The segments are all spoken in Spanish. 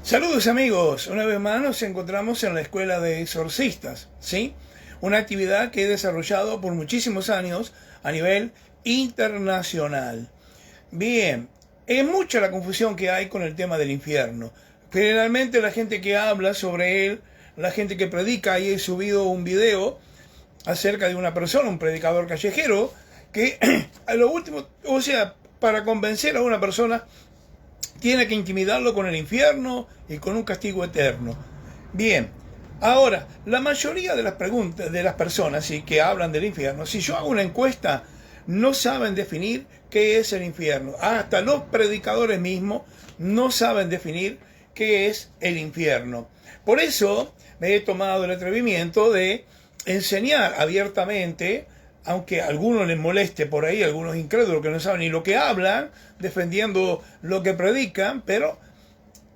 Saludos amigos, una vez más nos encontramos en la Escuela de Exorcistas, ¿sí? Una actividad que he desarrollado por muchísimos años a nivel internacional. Bien, es mucha la confusión que hay con el tema del infierno. Generalmente la gente que habla sobre él, la gente que predica, y he subido un video acerca de una persona, un predicador callejero, que a lo último, o sea, para convencer a una persona tiene que intimidarlo con el infierno y con un castigo eterno. Bien, ahora, la mayoría de las preguntas de las personas ¿sí? que hablan del infierno, si yo hago una encuesta, no saben definir qué es el infierno. Hasta los predicadores mismos no saben definir qué es el infierno. Por eso me he tomado el atrevimiento de enseñar abiertamente, aunque a algunos les moleste por ahí, algunos incrédulos que no saben ni lo que hablan, defendiendo lo que predican, pero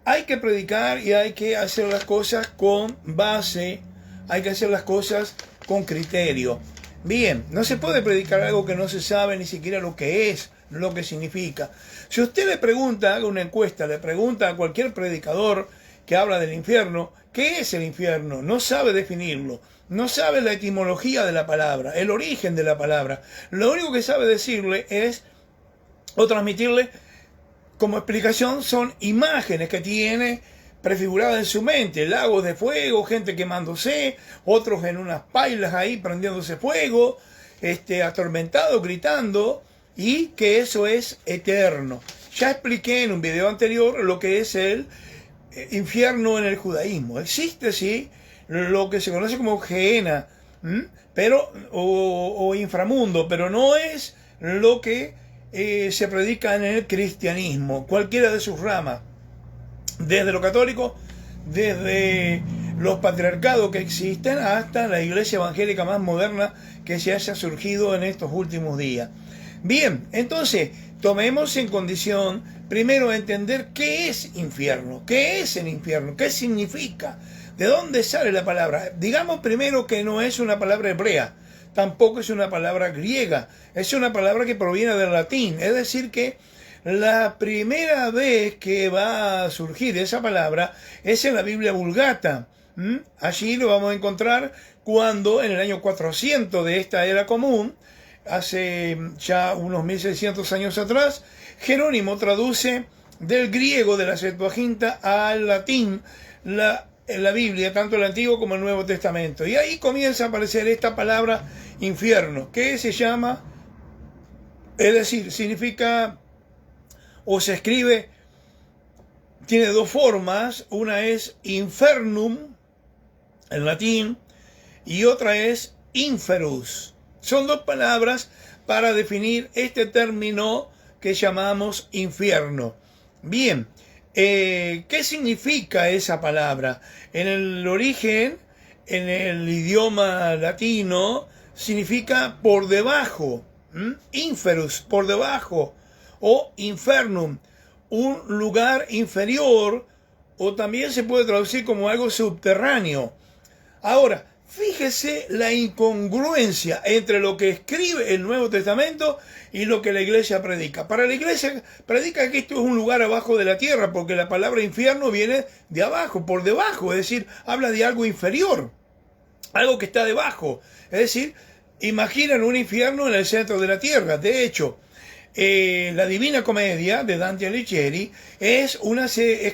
hay que predicar y hay que hacer las cosas con base, hay que hacer las cosas con criterio. Bien, no se puede predicar algo que no se sabe ni siquiera lo que es, lo que significa. Si usted le pregunta, haga una encuesta, le pregunta a cualquier predicador que habla del infierno, ¿qué es el infierno? No sabe definirlo, no sabe la etimología de la palabra, el origen de la palabra. Lo único que sabe decirle es, o transmitirle como explicación, son imágenes que tiene prefiguradas en su mente, lagos de fuego, gente quemándose, otros en unas pailas ahí prendiéndose fuego, atormentados, gritando, y que eso es eterno. Ya expliqué en un video anterior lo que es el infierno en el judaísmo. Existe, sí, lo que se conoce como Gehenna, pero o inframundo, pero no es lo que se predica en el cristianismo, cualquiera de sus ramas, desde lo católico, desde los patriarcados que existen hasta la iglesia evangélica más moderna que se haya surgido en estos últimos días. Bien, entonces tomemos en condición primero entender qué es infierno, qué es el infierno, qué significa, de dónde sale la palabra. Digamos primero que no es una palabra hebrea, tampoco es una palabra griega, es una palabra que proviene del latín, es decir que la primera vez que va a surgir esa palabra es en la Biblia Vulgata. Allí lo vamos a encontrar cuando en el año 400 de esta era común, hace ya unos 1600 años atrás, Jerónimo traduce del griego de la Septuaginta al latín la Biblia, tanto el Antiguo como el Nuevo Testamento. Y ahí comienza a aparecer esta palabra infierno, que se llama, es decir, significa o se escribe, tiene dos formas, una es infernum en latín y otra es inferus. Son dos palabras para definir este término que llamamos infierno. Bien, ¿qué significa esa palabra? En el origen, en el idioma latino, significa por debajo, inferus, por debajo, o infernum, un lugar inferior, o también se puede traducir como algo subterráneo. Ahora, fíjese la incongruencia entre lo que escribe el Nuevo Testamento y lo que la iglesia predica. Para la iglesia predica que esto es un lugar abajo de la tierra, porque la palabra infierno viene de abajo, por debajo, es decir, habla de algo inferior, algo que está debajo. Es decir, imaginan un infierno en el centro de la tierra. De hecho, la Divina Comedia de Dante Alighieri es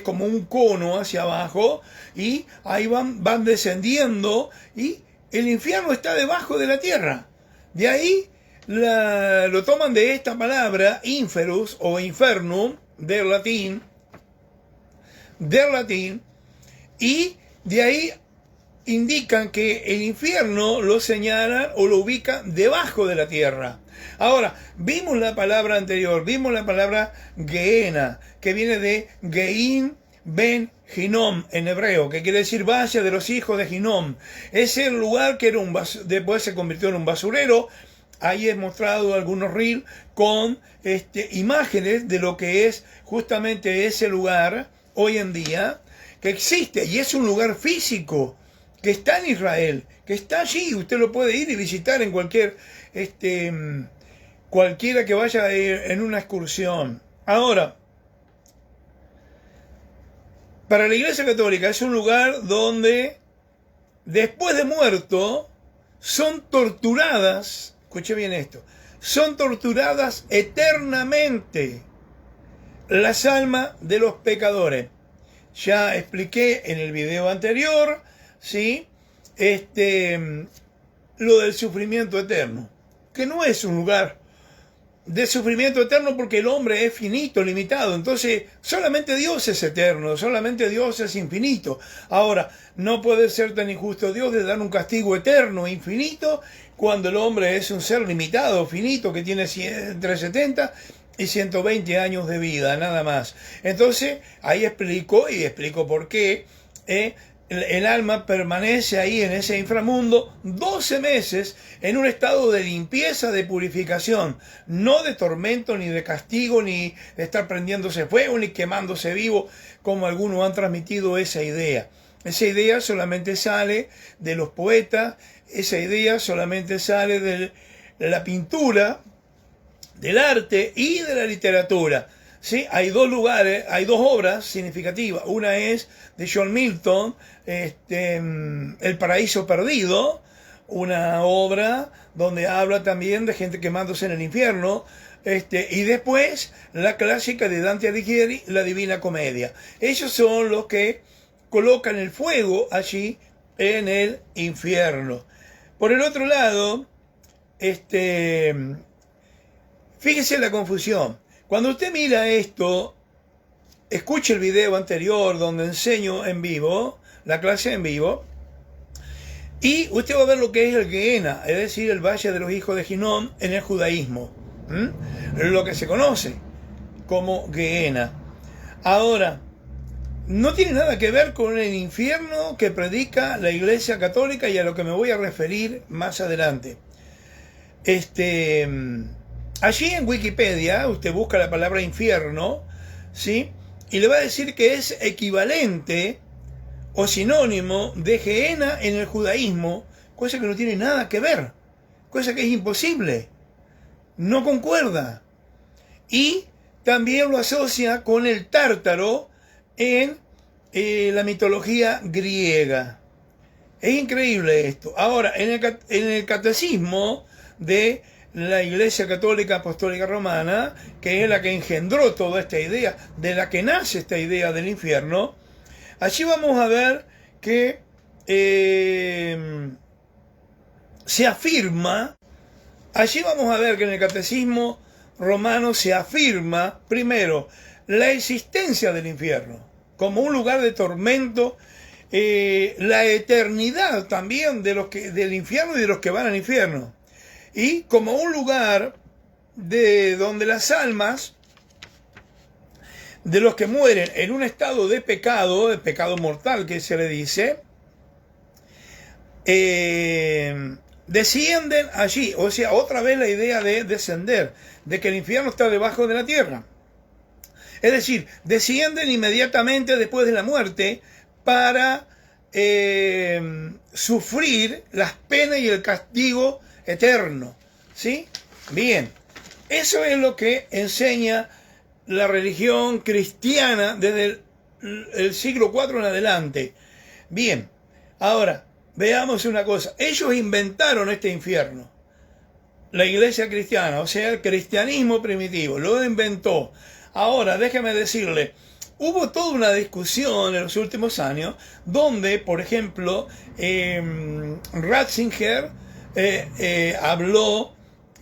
como un cono hacia abajo y ahí van descendiendo y el infierno está debajo de la tierra. De ahí lo toman de esta palabra inferus o infernum del latín, y de ahí indican que el infierno lo señalan o lo ubican debajo de la tierra. Ahora, vimos la palabra anterior, vimos la palabra Gehenna, que viene de Gehin ben Hinnom en hebreo, que quiere decir valle de los hijos de Hinnom. Es el lugar que era después se convirtió en un basurero. Ahí he mostrado algunos reels con imágenes de lo que es justamente ese lugar hoy en día, que existe y es un lugar físico que está en Israel, que está allí. Usted lo puede ir y visitar en cualquiera que vaya en una excursión. Ahora, Para la Iglesia Católica es un lugar donde después de muerto son torturadas, escuche bien esto, son torturadas eternamente las almas de los pecadores. Ya expliqué en el video anterior, ¿sí? Lo del sufrimiento eterno, que no es un lugar de sufrimiento eterno porque el hombre es finito, limitado. Entonces, solamente Dios es eterno, solamente Dios es infinito. Ahora, no puede ser tan injusto Dios de dar un castigo eterno, infinito, cuando el hombre es un ser limitado, finito, que tiene entre 70 y 120 años de vida, nada más. Entonces, ahí explico por qué el alma permanece ahí en ese inframundo 12 meses en un estado de limpieza, de purificación, no de tormento, ni de castigo, ni de estar prendiéndose fuego, ni quemándose vivo, como algunos han transmitido esa idea. Esa idea solamente sale de los poetas, esa idea solamente sale de la pintura, del arte y de la literatura. ¿Sí? Hay dos lugares, hay dos obras significativas. Una es de John Milton, El Paraíso Perdido, una obra donde habla también de gente quemándose en el infierno, y después la clásica de Dante Alighieri, La Divina Comedia. Ellos son los que colocan el fuego allí en el infierno. Por el otro lado, fíjese la confusión. Cuando usted mira esto, escuche el video anterior donde enseño en vivo, la clase en vivo, y usted va a ver lo que es el Gehenna, es decir, el Valle de los Hijos de Hinnom en el judaísmo, lo que se conoce como Gehenna. Ahora, no tiene nada que ver con el infierno que predica la Iglesia Católica y a lo que me voy a referir más adelante. Allí en Wikipedia usted busca la palabra infierno, ¿sí? Y le va a decir que es equivalente o sinónimo de Gehenna en el judaísmo, cosa que no tiene nada que ver, cosa que es imposible, no concuerda. Y también lo asocia con el Tártaro en la mitología griega. Es increíble esto. Ahora, en el catecismo de la Iglesia Católica Apostólica Romana, que es la que engendró toda esta idea, de la que nace esta idea del infierno, allí vamos a ver que se afirma, allí vamos a ver que en el Catecismo Romano se afirma, primero, la existencia del infierno, como un lugar de tormento, la eternidad también del infierno y de los que van al infierno, y como un lugar de donde las almas de los que mueren en un estado de pecado mortal que se le dice, descienden allí. O sea, otra vez la idea de descender, de que el infierno está debajo de la tierra. Es decir, descienden inmediatamente después de la muerte para sufrir las penas y el castigo eterno. ¿Sí? Bien, eso es lo que enseña la religión cristiana desde el siglo IV en adelante. Bien, ahora veamos una cosa. Ellos inventaron este infierno. La iglesia cristiana, o sea, el cristianismo primitivo, lo inventó. Ahora, déjeme decirle, hubo toda una discusión en los últimos años donde, por ejemplo, Ratzinger habló,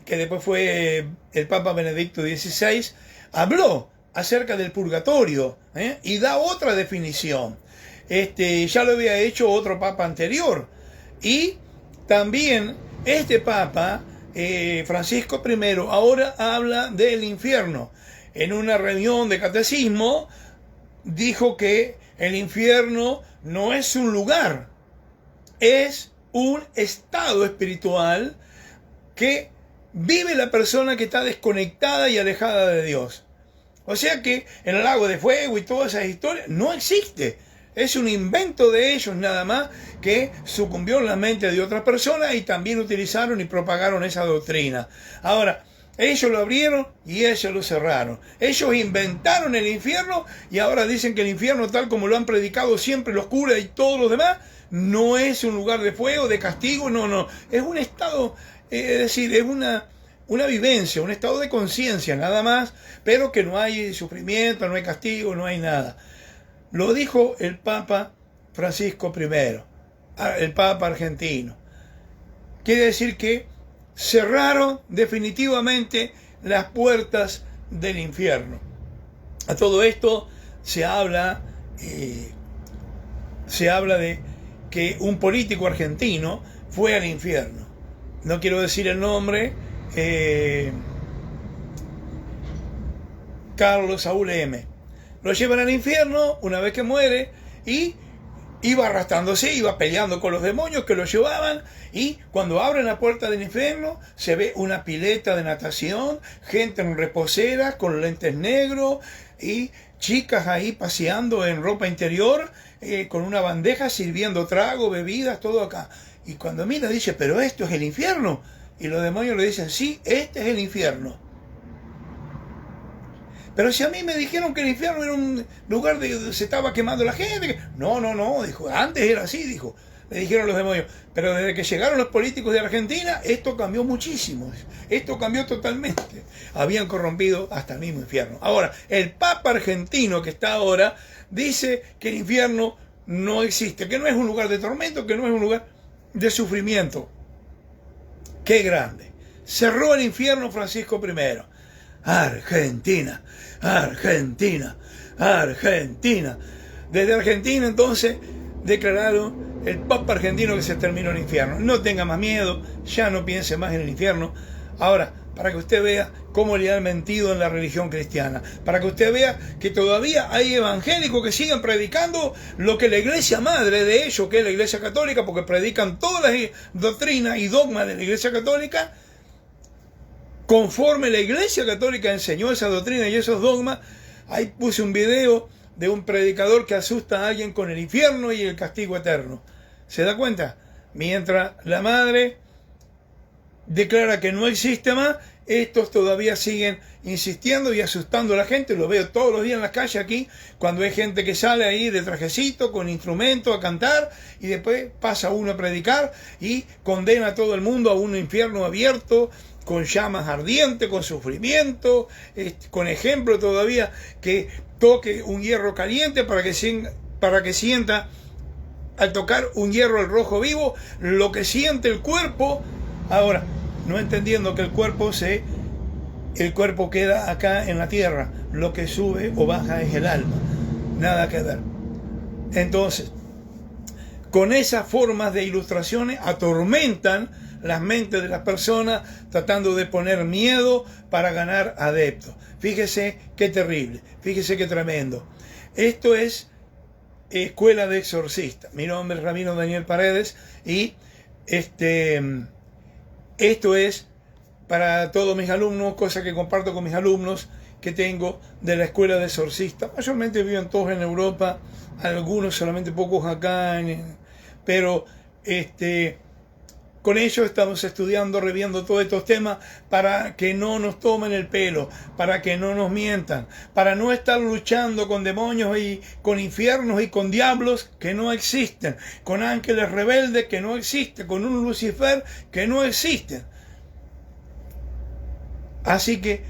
que después fue el Papa Benedicto XVI, habló acerca del purgatorio y da otra definición. Ya lo había hecho otro papa anterior. Y también este papa, Francisco I, ahora habla del infierno. En una reunión de catecismo dijo que el infierno no es un lugar, es un estado espiritual que vive la persona que está desconectada y alejada de Dios. O sea que en el lago de fuego y todas esas historias no existe. Es un invento de ellos nada más que sucumbió en la mente de otras personas y también utilizaron y propagaron esa doctrina. Ahora, Ellos lo abrieron y ellos lo cerraron. Ellos inventaron el infierno y ahora dicen que el infierno, tal como lo han predicado siempre los curas y todos los demás, no es un lugar de fuego, de castigo, no. Es un estado, es decir, es una vivencia, un estado de conciencia nada más, pero que no hay sufrimiento, no hay castigo, no hay nada. Lo dijo el Papa Francisco I, el Papa argentino. Quiere decir que cerraron definitivamente las puertas del infierno. A todo esto se habla de que un político argentino fue al infierno. No quiero decir el nombre. Carlos Saúl M. Lo llevan al infierno una vez que muere y iba arrastrándose, iba peleando con los demonios que lo llevaban, y cuando abren la puerta del infierno se ve una pileta de natación, gente en reposeras con lentes negros y chicas ahí paseando en ropa interior, con una bandeja sirviendo trago, bebidas, todo acá. Y cuando mira dice, pero esto es el infierno. Y los demonios le dicen, sí, este es el infierno. Pero si a mí me dijeron que el infierno era un lugar donde se estaba quemando la gente. No, dijo, antes era así, dijo. Le dijeron los demonios. Pero desde que llegaron los políticos de Argentina, esto cambió muchísimo. Esto cambió totalmente. Habían corrompido hasta el mismo infierno. Ahora, el Papa argentino que está ahora, dice que el infierno no existe, que no es un lugar de tormento, que no es un lugar de sufrimiento. ¡Qué grande! Cerró el infierno Francisco I. Argentina, Argentina, Argentina. Desde Argentina entonces declararon el Papa argentino que se terminó el infierno. No tenga más miedo, ya no piense más en el infierno. Ahora, para que usted vea cómo le han mentido en la religión cristiana, para que usted vea que todavía hay evangélicos que siguen predicando lo que la iglesia madre de ellos, que es la iglesia católica, porque predican todas las doctrinas y dogmas de la iglesia católica, conforme la iglesia católica enseñó esa doctrina y esos dogmas. Ahí puse un video de un predicador que asusta a alguien con el infierno y el castigo eterno. ¿Se da cuenta? Mientras la madre declara que no existe más, estos todavía siguen insistiendo y asustando a la gente. Lo veo todos los días en la calle aquí, cuando hay gente que sale ahí de trajecito, con instrumento a cantar, y después pasa uno a predicar y condena a todo el mundo a un infierno abierto, con llamas ardientes, con sufrimiento, con ejemplo todavía que toque un hierro caliente para que sienta al tocar un hierro al rojo vivo lo que siente el cuerpo. Ahora, no entendiendo que el cuerpo queda acá en la tierra, lo que sube o baja es el alma, nada que ver. Entonces, con esas formas de ilustraciones atormentan las mentes de las personas, tratando de poner miedo para ganar adeptos. Fíjese qué terrible, fíjese qué tremendo. Esto es Escuela de Exorcistas. Mi nombre es Ramiro Daniel Paredes y esto es para todos mis alumnos, cosa que comparto con mis alumnos que tengo de la Escuela de Exorcistas. Mayormente viven todos en Europa, algunos solamente pocos acá, pero con ellos estamos estudiando, reviendo todos estos temas para que no nos tomen el pelo, para que no nos mientan, para no estar luchando con demonios y con infiernos y con diablos que no existen, con ángeles rebeldes que no existen, con un Lucifer que no existen. Así que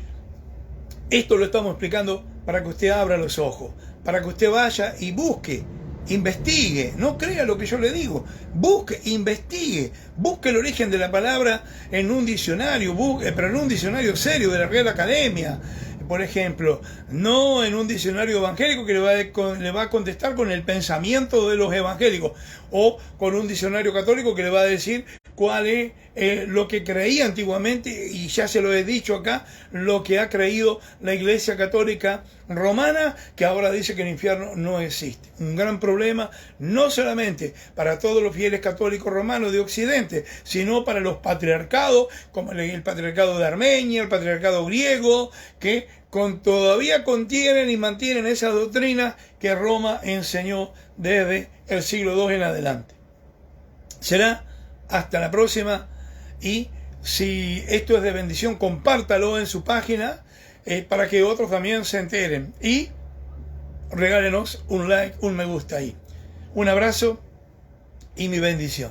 esto lo estamos explicando para que usted abra los ojos, para que usted vaya y busque, investigue, no crea lo que yo le digo, busque, investigue, busque el origen de la palabra en un diccionario, pero en un diccionario serio de la Real Academia, por ejemplo, no en un diccionario evangélico que le va a contestar con el pensamiento de los evangélicos, o con un diccionario católico que le va a decir cuál es lo que creía antiguamente, y ya se lo he dicho acá, lo que ha creído la Iglesia Católica Romana, que ahora dice que el infierno no existe. Un gran problema, no solamente para todos los fieles católicos romanos de Occidente, sino para los patriarcados, como el patriarcado de Armenia, el patriarcado griego, que todavía contienen y mantienen esa doctrina que Roma enseñó desde el siglo II en adelante. Será hasta la próxima, y Si esto es de bendición, compártalo en su página para que otros también se enteren. Y regálenos un like, un me gusta ahí. Un abrazo y mi bendición.